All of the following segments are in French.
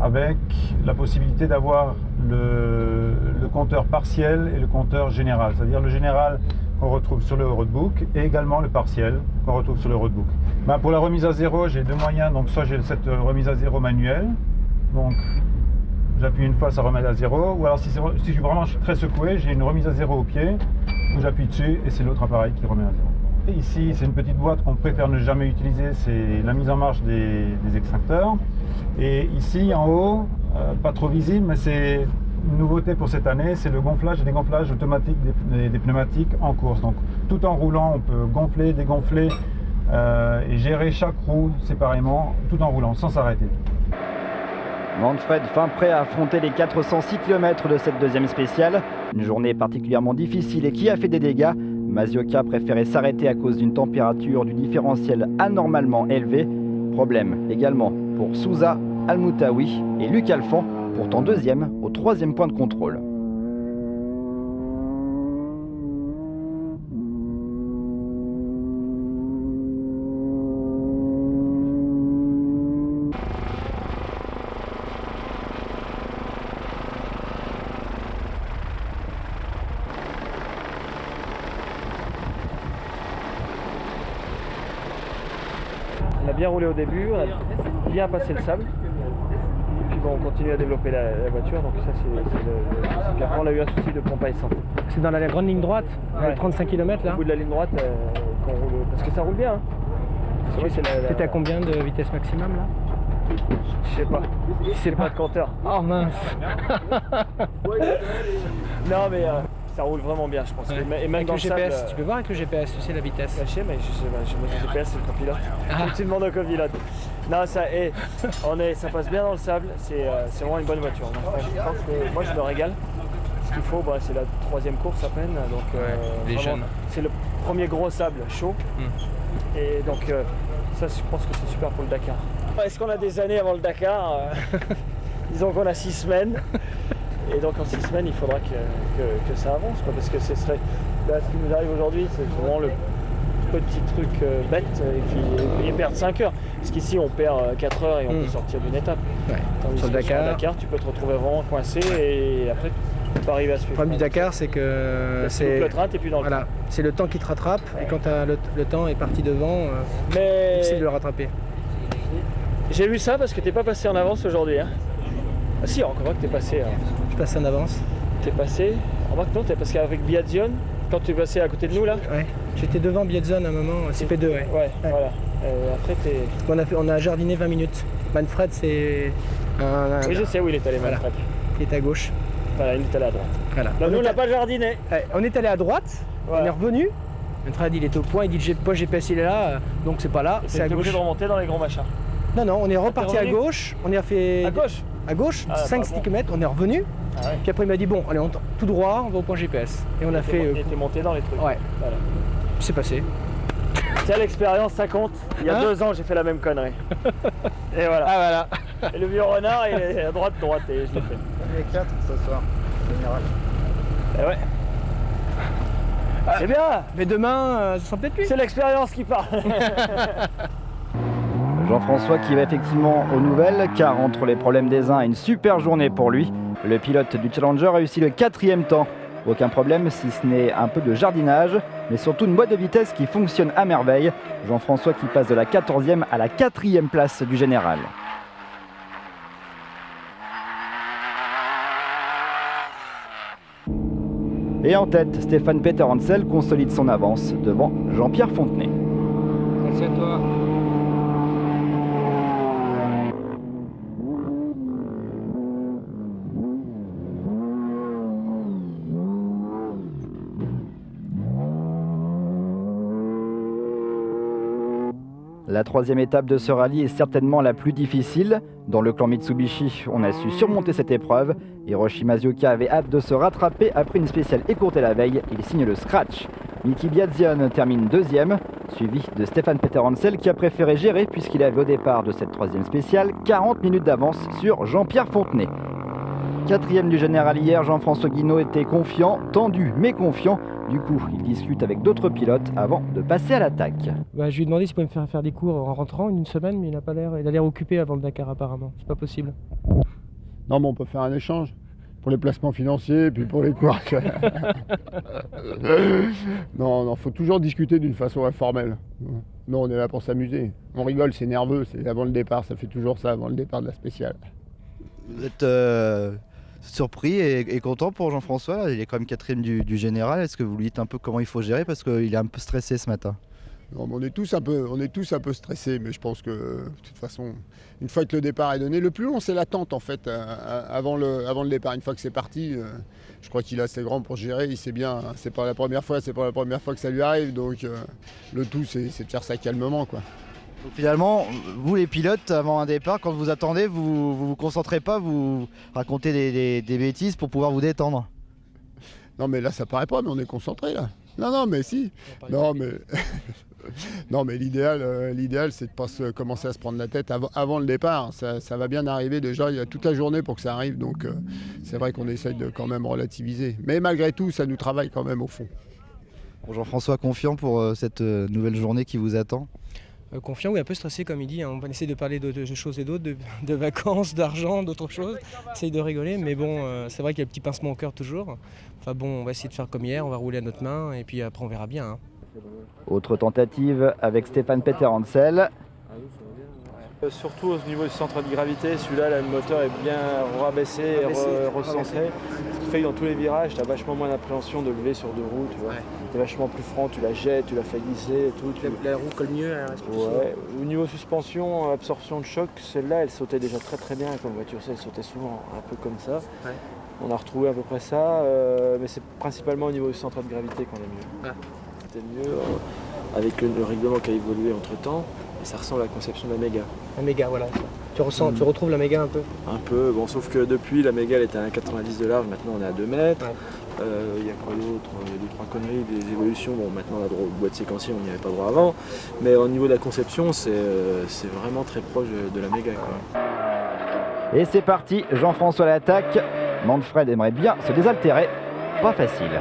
avec la possibilité d'avoir le compteur partiel et le compteur général, c'est-à-dire le général qu'on retrouve sur le roadbook et également le partiel qu'on retrouve sur le roadbook. Pour la remise à zéro, j'ai deux moyens, donc soit j'ai cette remise à zéro manuelle, donc j'appuie une fois, ça remet à zéro, ou alors si je suis vraiment très secoué, j'ai une remise à zéro au pied, où j'appuie dessus et c'est l'autre appareil qui remet à zéro. Et ici, c'est une petite boîte qu'on préfère ne jamais utiliser, c'est la mise en marche des extracteurs. Et ici, en haut, pas trop visible, mais c'est une nouveauté pour cette année, c'est le gonflage et dégonflage automatique des pneumatiques en course. Donc tout en roulant, on peut gonfler, dégonfler et gérer chaque roue séparément, tout en roulant, sans s'arrêter. Manfred fin prêt à affronter les 406 km de cette deuxième spéciale. Une journée particulièrement difficile et qui a fait des dégâts. Mazioka préférait s'arrêter à cause d'une température du différentiel anormalement élevée. Problème également pour Souza, Al-Moutaoui et Luc Alphand, pourtant deuxième au troisième point de contrôle. On a bien roulé au début, on a bien passé le sable. Et puis bon, on continue à développer la voiture, donc ça c'est le souci. Puis après on a eu un souci de pompe à essence. C'est dans la grande ligne droite, Ouais. 35 km là. Au bout de la ligne droite, qu'on roule, parce que ça roule bien. Hein. T'étais à combien de vitesse maximum là? Je sais pas. C'est Pas de compteur. Oh mince. Non mais ça roule vraiment bien, je pense. Ouais. Et même Avec dans le le sable, GPS, tu peux voir avec le GPS, tu sais la vitesse. caché, mais je sais pas, le GPS c'est le copilote. Ah. Faut que tu demandes au copilote. Non, ça passe bien dans le sable, c'est vraiment une bonne voiture. Moi je me régale. Ce qu'il faut, c'est la troisième course à peine. Donc, les vraiment, jeunes. c'est le premier gros sable chaud. Et donc ça je pense que c'est super pour le Dakar. Est-ce qu'on a des années avant le Dakar? Disons qu'on a 6 semaines. Et donc en 6 semaines, il faudra que ça avance, quoi, parce que ce qui nous arrive aujourd'hui, c'est vraiment le petit truc bête et perdre 5 heures. Parce qu'ici, on perd 4 heures et on peut sortir d'une étape. Ouais. Tandis Sur le que Dakar, tu peux te retrouver vraiment coincé et après, tu peux arriver à suivre. le problème du Dakar, c'est que c'est le train, t'es plus dans le voilà, c'est le temps qui te rattrape et quand le temps est parti devant, Mais difficile de le rattraper. j'ai vu ça parce que t'es pas passé en avance aujourd'hui. Hein. Ah si, encore que t'es passé. Je passe en avance. T'es passé. Remarque non, t'es parce qu'avec Biazion, quand tu es passé à côté de nous là. Ouais. J'étais devant Biedzone à un moment, CP2, ouais. Ouais, voilà. Après t'es. On a jardiné 20 minutes. Manfred, c'est Oui, je sais où il est allé, Voilà. Manfred. qui est à gauche. Voilà, il est allé à droite. Voilà. Nous, on n'a pas jardiné. Ouais, on est allé à droite, Voilà. on est revenu. Manfred, il était au point, il dit le point GPS il est là, donc c'est pas là, c'est à T'es obligé gauche. de remonter dans les grands machins. Non, non, on est reparti à revenu gauche, on a fait À gauche. à gauche, Ah, 5 bon. km, on est revenu. Ah ouais. Puis après il m'a dit bon, allez, tout droit, on va au point GPS. Et on a fait. Et t'es monté dans les trucs. Ouais, Voilà. c'est passé. Tiens, l'expérience, ça compte. Il y a Hein 2 ans, j'ai fait la même connerie. Et voilà. Ah voilà. Et le vieux renard, il est à droite, et je l'ai fait. Les 4 ce soir, général. Et ouais. C'est bien. Mais demain, ce sera peut-être lui. C'est l'expérience qui parle. Jean-François qui va effectivement aux nouvelles, car entre les problèmes des uns et une super journée pour lui, le pilote du Challenger réussit le 4e temps. Aucun problème si ce n'est un peu de jardinage, mais surtout une boîte de vitesse qui fonctionne à merveille. Jean-François qui passe de la 14e à la 4e place du général. Et en tête, Stéphane Peter Hansel consolide son avance devant Jean-Pierre Fontenay. Merci à toi. La 3e étape de ce rallye est certainement la plus difficile. Dans le clan Mitsubishi, on a su surmonter cette épreuve. Hiroshi Mazioka avait hâte de se rattraper après une spéciale écourtée la veille. Il signe le scratch. Miki Biazion termine 2e, suivi de Stéphane Peter Hansel qui a préféré gérer puisqu'il avait au départ de cette 3e spéciale 40 minutes d'avance sur Jean-Pierre Fontenay. 4e du général hier, Jean-François Guinaud était confiant, tendu mais confiant. Du coup, il discute avec d'autres pilotes avant de passer à l'attaque. Je lui ai demandé s'il pouvait me faire des cours en rentrant une semaine, mais il a l'air occupé avant le Dakar apparemment. C'est pas possible. Non, mais on peut faire un échange pour les placements financiers et puis pour les courses. Non, faut toujours discuter d'une façon informelle. Non, on est là pour s'amuser. On rigole, c'est nerveux, c'est avant le départ, ça fait toujours ça avant le départ de la spéciale. Vous êtes surpris et content pour Jean-François, il est quand même 4e du général. Est-ce que vous lui dites un peu comment il faut gérer parce qu'il est un peu stressé ce matin? Non, mais on est tous un peu stressés, mais je pense que de toute façon, une fois que le départ est donné, le plus long c'est l'attente en fait, avant le départ. Une fois que c'est parti, je crois qu'il est assez grand pour gérer, il sait bien, hein, c'est pas la première fois que ça lui arrive, donc le tout c'est de faire ça calmement, quoi. Donc finalement, vous les pilotes, avant un départ, quand vous attendez, vous concentrez pas, vous racontez des bêtises pour pouvoir vous détendre. Non mais là ça paraît pas, mais on est concentré là. Non mais si. Non mais non mais l'idéal c'est de pas commencer à se prendre la tête avant le départ. Ça va bien arriver déjà, il y a toute la journée pour que ça arrive, donc c'est vrai qu'on essaye de quand même relativiser. Mais malgré tout, ça nous travaille quand même au fond. Bon, Jean-François, confiant pour cette nouvelle journée qui vous attend? Confiant, oui, un peu stressé comme il dit. Hein. On va essayer de parler de choses et d'autres, de vacances, d'argent, d'autres choses. On essaye de rigoler, mais bon, c'est vrai qu'il y a le petit pincement au cœur toujours. Enfin bon, on va essayer de faire comme hier, on va rouler à notre main et puis après on verra bien. Hein. Autre tentative avec Stéphane Peter-Hansel. Surtout au niveau du centre de gravité, celui-là, le moteur est bien rabaissé et recentré. Ce qui fait que dans tous les virages, tu as vachement moins d'appréhension de lever sur deux roues. Tu vois. Tu es vachement plus franc, tu la jettes, tu la fais glisser et tout. La roue colle mieux, elle reste plus ouais. Au niveau suspension, absorption de choc, celle-là, elle sautait déjà très très bien. Comme voiture, elle sautait souvent un peu comme ça. Ouais. On a retrouvé à peu près ça, mais c'est principalement au niveau du centre de gravité qu'on est mieux. Ah. C'était mieux avec le règlement qui a évolué entre temps. Et ça ressemble à la conception de la Mégane. La Mégane, voilà. Tu retrouves la Mégane un peu? Un peu, bon, sauf que depuis la Mégane était à 1,90 de large, maintenant on est à 2 mètres. Ouais. Il y a quoi d'autre? Il y a 2-3 conneries, des évolutions. Bon, maintenant la boîte séquentielle, on n'y avait pas droit avant. Mais au niveau de la conception, c'est vraiment très proche de la Mégane, quoi. Et c'est parti, Jean-François à l'attaque. Manfred aimerait bien se désaltérer. Pas facile.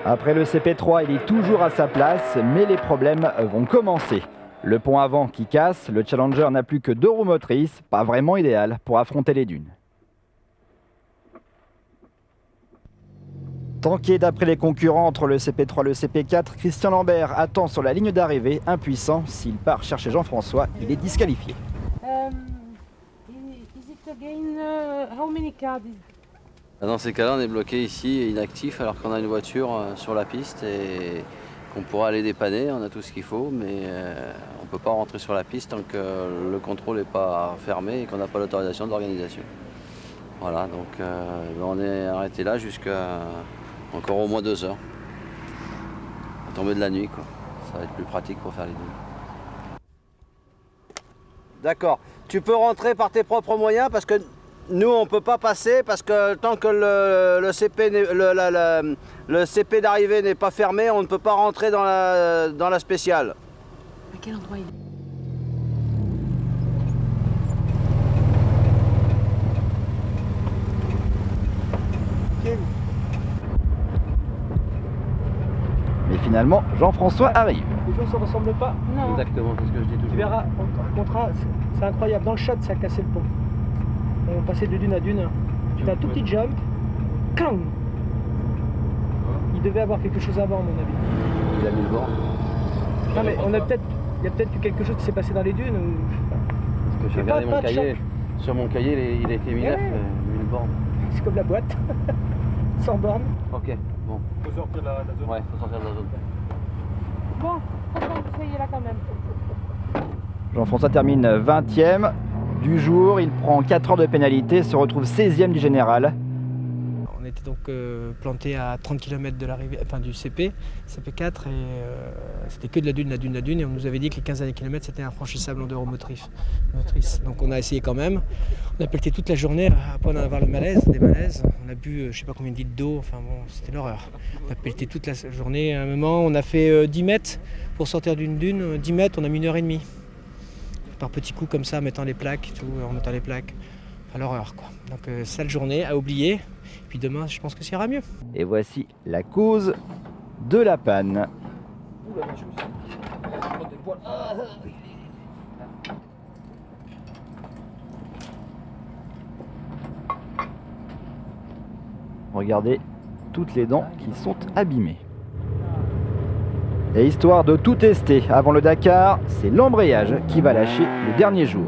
Après le CP3, il est toujours à sa place, mais les problèmes vont commencer. Le pont avant qui casse, le Challenger n'a plus que 2 roues motrices, pas vraiment idéal pour affronter les dunes. Tanké d'après les concurrents entre le CP3 et le CP4, Christian Lambert attend sur la ligne d'arrivée, impuissant. S'il part chercher Jean-François, il est disqualifié. Dans ces cas-là, on est bloqué ici, inactif, alors qu'on a une voiture sur la piste et qu'on pourra aller dépanner. On a tout ce qu'il faut, mais on ne peut pas rentrer sur la piste tant que le contrôle n'est pas fermé et qu'on n'a pas l'autorisation de l'organisation. Voilà, donc on est arrêté là jusqu'à encore au moins 2 heures. À tomber de la nuit, quoi. Ça va être plus pratique pour faire les dunes. D'accord. Tu peux rentrer par tes propres moyens parce que nous, on ne peut pas passer parce que tant que le CP d'arrivée n'est pas fermé, on ne peut pas rentrer dans la spéciale. À quel endroit il est ? Mais finalement, Jean-François arrive. Les choses ne se ressemblent pas. Non. Exactement, c'est ce que je dis toujours. Tu verras, au contraire, c'est incroyable. Dans le shot, ça a cassé le pont. On passait de dune à dune. C'était un tout petit jump. Clang. Il devait avoir quelque chose avant, à mon avis. Il a mis le bord. Non, mais il y a peut-être eu quelque chose qui s'est passé dans les dunes. Parce que j'ai regardé mon cahier. Sur mon cahier, il a été mis neuf, mis le bord. C'est comme la boîte. Sans borne. Ok, bon. Il faut sortir de la zone. Ouais, faut sortir de la zone. Bon, vous soyez là quand même. Jean-François termine 20e du jour. Il prend 4 heures de pénalité, se retrouve 16e du général. On était donc planté à 30 km de l'arrivée, enfin du CP, CP4, et c'était que de la dune, et on nous avait dit que les 15 derniers kilomètres c'était infranchissable en 2 roues motrices. Donc on a essayé quand même. On a pelleté toute la journée, après on a avoir des malaises. On a bu je sais pas combien de litres d'eau, enfin bon, c'était l'horreur. On a pelleté toute la journée. À un moment, on a fait 10 mètres pour sortir d'une dune. 10 mètres, on a mis 1h30. Par petits coups comme ça, en mettant les plaques, en mettant les plaques. Enfin, l'horreur, quoi. Donc sale journée à oublier. Puis demain, je pense que ça ira mieux. Et voici la cause de la panne. Regardez toutes les dents qui sont abîmées. Et histoire de tout tester avant le Dakar, c'est l'embrayage qui va lâcher le dernier jour.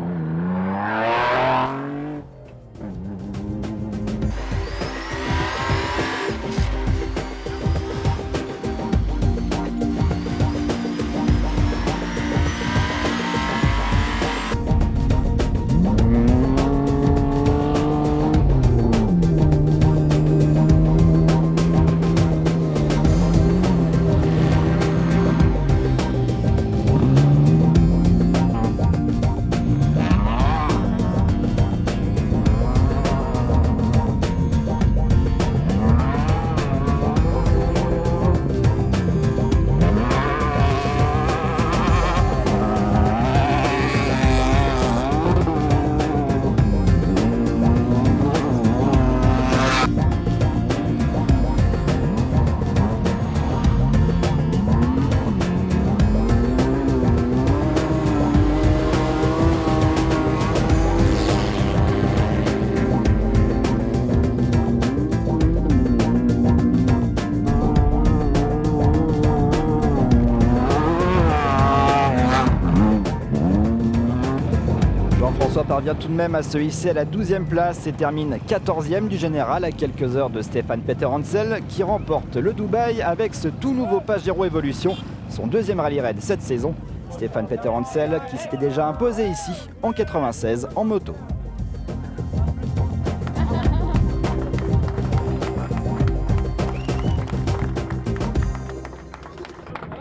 Jean-François parvient tout de même à se hisser à la 12e place et termine 14e du général à quelques heures de Stefan Peter Hansel qui remporte le Dubaï avec ce tout nouveau Pajero Evolution, son deuxième rallye raid cette saison. Stefan Peter Hansel qui s'était déjà imposé ici en 96 en moto.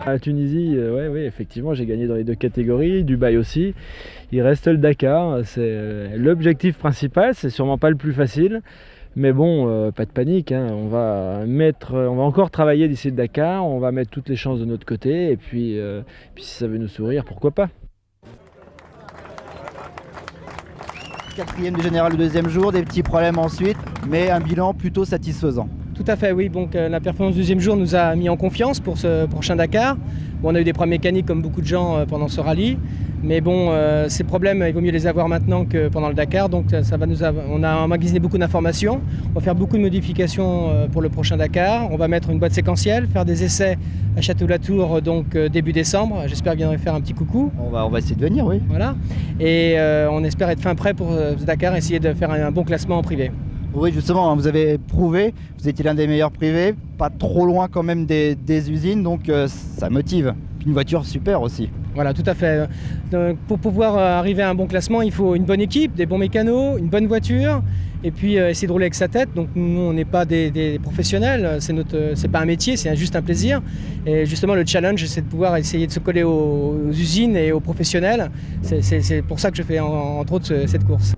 À la Tunisie, oui, effectivement, j'ai gagné dans les deux catégories, Dubaï aussi. Il reste le Dakar, c'est l'objectif principal, c'est sûrement pas le plus facile. Mais bon, pas de panique, hein. On va encore travailler d'ici le Dakar, on va mettre toutes les chances de notre côté, et puis si ça veut nous sourire, pourquoi pas. 4e du général le deuxième jour, des petits problèmes ensuite, mais un bilan plutôt satisfaisant. Tout à fait, oui. Donc la performance du deuxième jour nous a mis en confiance pour ce prochain Dakar. Bon, on a eu des problèmes mécaniques comme beaucoup de gens pendant ce rallye. Mais bon, ces problèmes, il vaut mieux les avoir maintenant que pendant le Dakar. Donc on a emmagasiné beaucoup d'informations. On va faire beaucoup de modifications pour le prochain Dakar. On va mettre une boîte séquentielle, faire des essais à Château-Latour donc début décembre. J'espère bien faire un petit coucou. On va essayer de venir, oui. Voilà. Et on espère être fin prêt pour ce Dakar, essayer de faire un bon classement en privé. Oui, justement, vous avez prouvé, vous étiez l'un des meilleurs privés, pas trop loin quand même des usines, donc ça motive. Puis une voiture super aussi. Voilà, tout à fait. Donc, pour pouvoir arriver à un bon classement, il faut une bonne équipe, des bons mécanos, une bonne voiture, et puis essayer de rouler avec sa tête. Donc nous, on n'est pas des professionnels, c'est pas un métier, c'est juste un plaisir. Et justement, le challenge, c'est de pouvoir essayer de se coller aux usines et aux professionnels. C'est pour ça que je fais entre autres cette course.